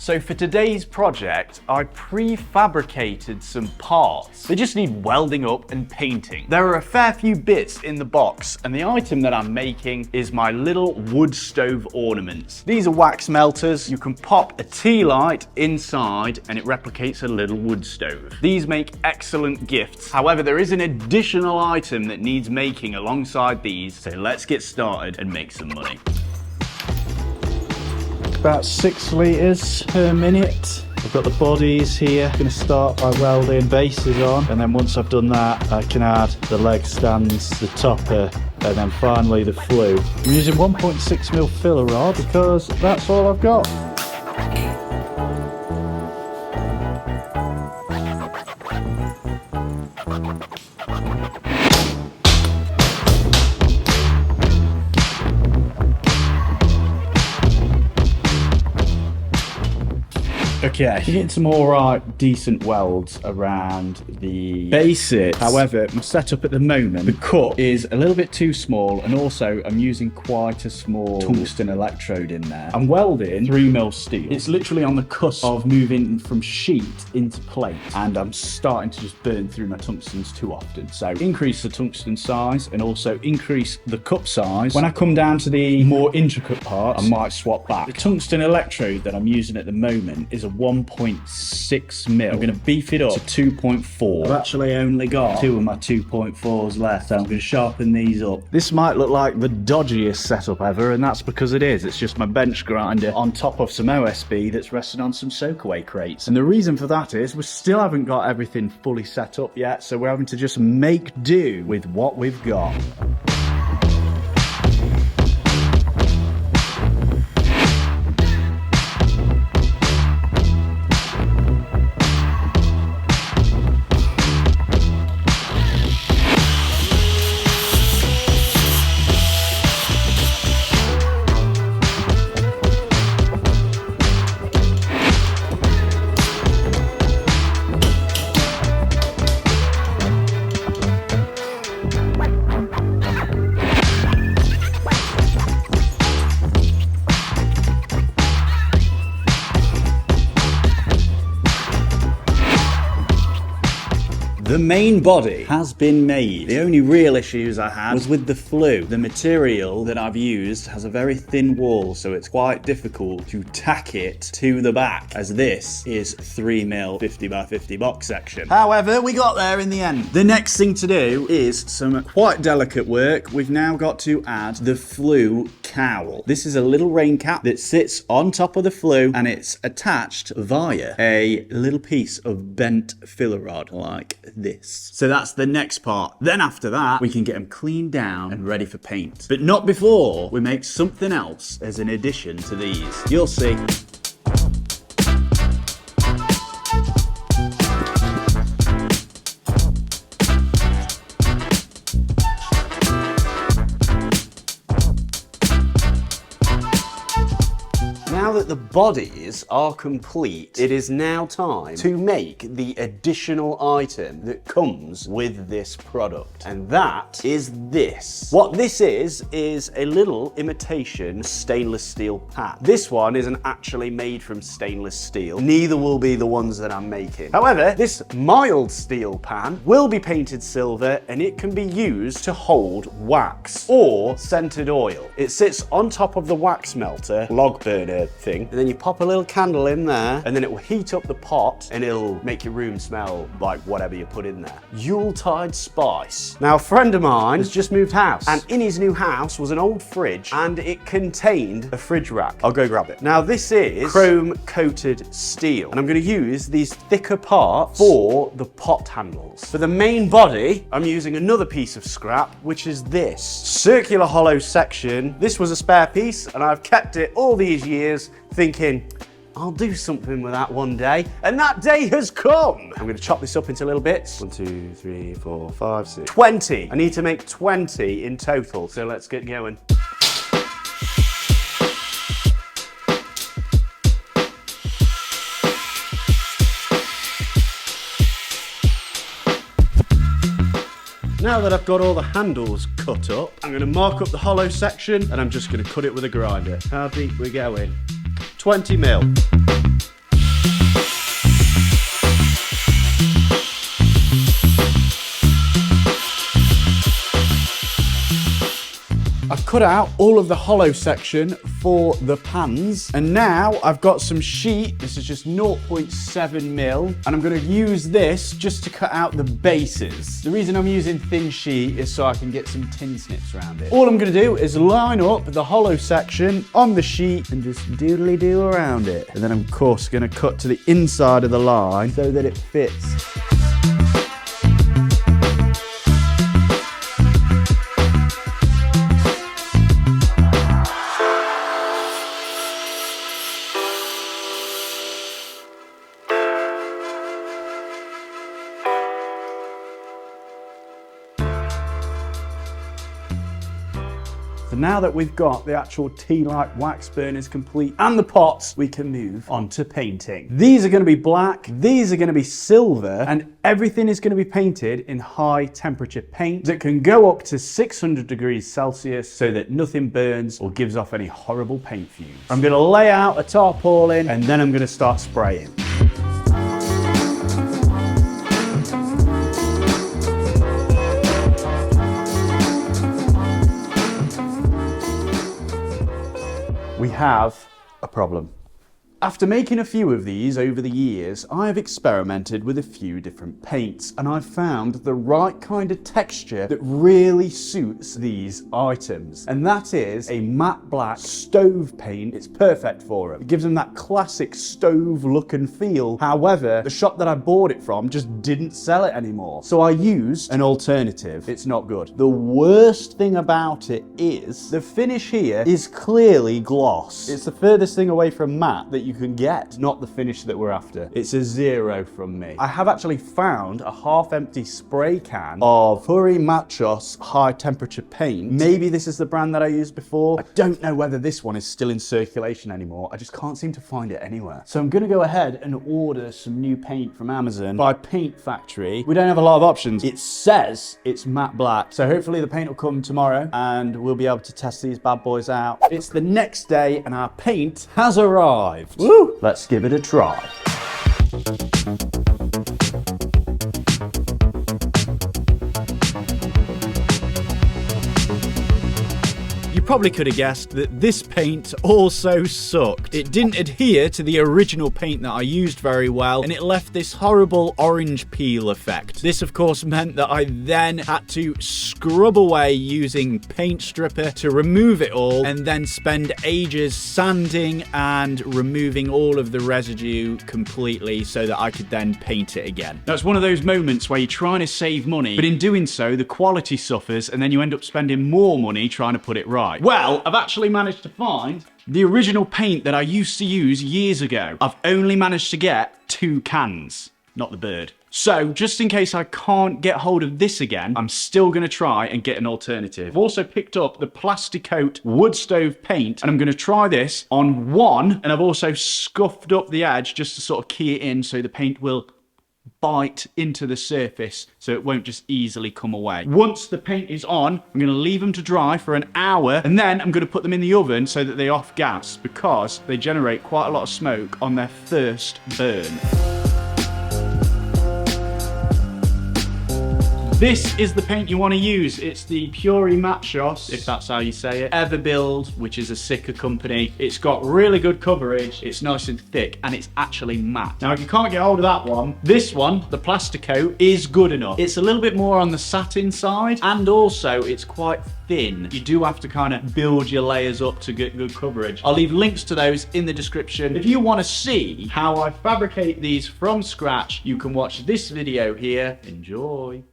So for today's project, I prefabricated some parts. They just need welding up and painting. There are a fair few bits in the box, and the item that I'm making is my little wood stove ornaments. These are wax melters. You can pop a tea light inside and it replicates a little wood stove. These make excellent gifts. However, there is an additional item that needs making alongside these, so let's get started and make some money. About 6 litres per minute. I've got the bodies here. I'm going to start by welding bases on, and then once I've done that I can add the leg stands, the topper, and then finally the flue. I'm using 1.6mm filler rod because that's all I've got. Okay, you're getting some alright decent welds around the bases. However, my setup at the moment, the cut is a little bit too small, and also I'm using quite a small tungsten electrode in there. I'm welding 3mm steel. It's literally on the cusp of moving from sheet into plate, and I'm starting to just burn through my tungstens too often. So increase the tungsten size and also increase the cup size. When I come down to the more intricate parts, I might swap back. The tungsten electrode that I'm using at the moment is a 1.6mm. I'm going to beef it up to 2.4. I've actually only got 2 of my 2.4s left, so I'm going to sharpen these up. This might look like the dodgiest setup ever, and that's because it is. It's just my bench grinder on top of some OSB that's resting on some soakaway crates. And the reason for that is we still haven't got everything fully set up yet, so we're having to just make do with what we've got. The main body has been made. The only real issues I had was with the flue. The material that I've used has a very thin wall, so it's quite difficult to tack it to the back, as this is 3mm 50x50 box section. However, we got there in the end. The next thing to do is some quite delicate work. We've now got to add the flue cowl. This is a little rain cap that sits on top of the flue, and it's attached via a little piece of bent filler rod like this. So that's the next part. Then after that, we can get them cleaned down and ready for paint. But not before we make something else as an addition to these. You'll see. Now that the bodies are complete, it is now time to make the additional item that comes with this product. And that is this. What this is a little imitation stainless steel pan. This one isn't actually made from stainless steel. Neither will be the ones that I'm making. However, this mild steel pan will be painted silver, and it can be used to hold wax or scented oil. It sits on top of the wax melter, log burner thing, and then you pop a little candle in there, and then it will heat up the pot, and it'll make your room smell like whatever you put in there. Yuletide spice. Now, a friend of mine has just moved house, and in his new house was an old fridge, and it contained a fridge rack. I'll go grab it. Now, this is chrome coated steel, and I'm going to use these thicker parts for the pot handles. For the main body, I'm using another piece of scrap, which is this circular hollow section. This was a spare piece, and I've kept it all these years thinking, I'll do something with that one day, and that day has come. I'm going to chop this up into little bits. 1, 2, 3, 4, 5, 6, 20. I need to make 20 in total, so let's get going. Now that I've got all the handles cut up, I'm going to mark up the hollow section, and I'm just going to cut it with a grinder. How deep we're going? 20 mil. cut out all of the hollow section for the pans, and now I've got some sheet. This is just 0.7 mil, and I'm gonna use this just to cut out the bases. The reason I'm using thin sheet is so I can get some tin snips around it. All I'm gonna do is line up the hollow section on the sheet and just doodly-do around it. And then I'm, of course, gonna cut to the inside of the line so that it fits. So now that we've got the actual tea-light wax burners complete and the pots, we can move on to painting. These are going to be black, these are going to be silver, and everything is going to be painted in high temperature paint that can go up to 600 degrees Celsius so that nothing burns or gives off any horrible paint fumes. I'm going to lay out a tarpaulin and then I'm going to start spraying. We have a problem. After making a few of these over the years, I have experimented with a few different paints, and I've found the right kind of texture that really suits these items. And that is a matte black stove paint. It's perfect for them. It gives them that classic stove look and feel. However, the shop that I bought it from just didn't sell it anymore. So I used an alternative. It's not good. The worst thing about it is the finish here is clearly gloss. It's the furthest thing away from matte that you can get, not the finish that we're after. It's a 0 from me. I have actually found a half-empty spray can of Purimachos high temperature paint. Maybe this is the brand that I used before. I don't know whether this one is still in circulation anymore. I just can't seem to find it anywhere. So I'm gonna go ahead and order some new paint from Amazon by Paint Factory. We don't have a lot of options. It says it's matte black, so hopefully the paint will come tomorrow and we'll be able to test these bad boys out. It's the next day and our paint has arrived. Woo! Let's give it a try. You probably could have guessed that this paint also sucked. It didn't adhere to the original paint that I used very well, and it left this horrible orange peel effect. This, of course, meant that I then had to scrub away using paint stripper to remove it all, and then spend ages sanding and removing all of the residue completely so that I could then paint it again. Now, it's one of those moments where you're trying to save money, but in doing so, the quality suffers, and then you end up spending more money trying to put it right. Well, I've actually managed to find the original paint that I used to use years ago. I've only managed to get 2 cans, not the bird. So, just in case I can't get hold of this again, I'm still going to try and get an alternative. I've also picked up the Plastikote wood stove paint, and I'm going to try this on one, and I've also scuffed up the edge just to sort of key it in so the paint will bite into the surface so it won't just easily come away. Once the paint is on, I'm going to leave them to dry for an hour, and then I'm going to put them in the oven so that they off gas, because they generate quite a lot of smoke on their first burn. This is the paint you want to use. It's the Purimachos, if that's how you say it. Everbuild, which is a Sika company. It's got really good coverage, it's nice and thick, and it's actually matte. Now, if you can't get hold of that one, this one, the Plastikote, is good enough. It's a little bit more on the satin side, and also it's quite thin. You do have to kind of build your layers up to get good coverage. I'll leave links to those in the description. If you want to see how I fabricate these from scratch, you can watch this video here. Enjoy.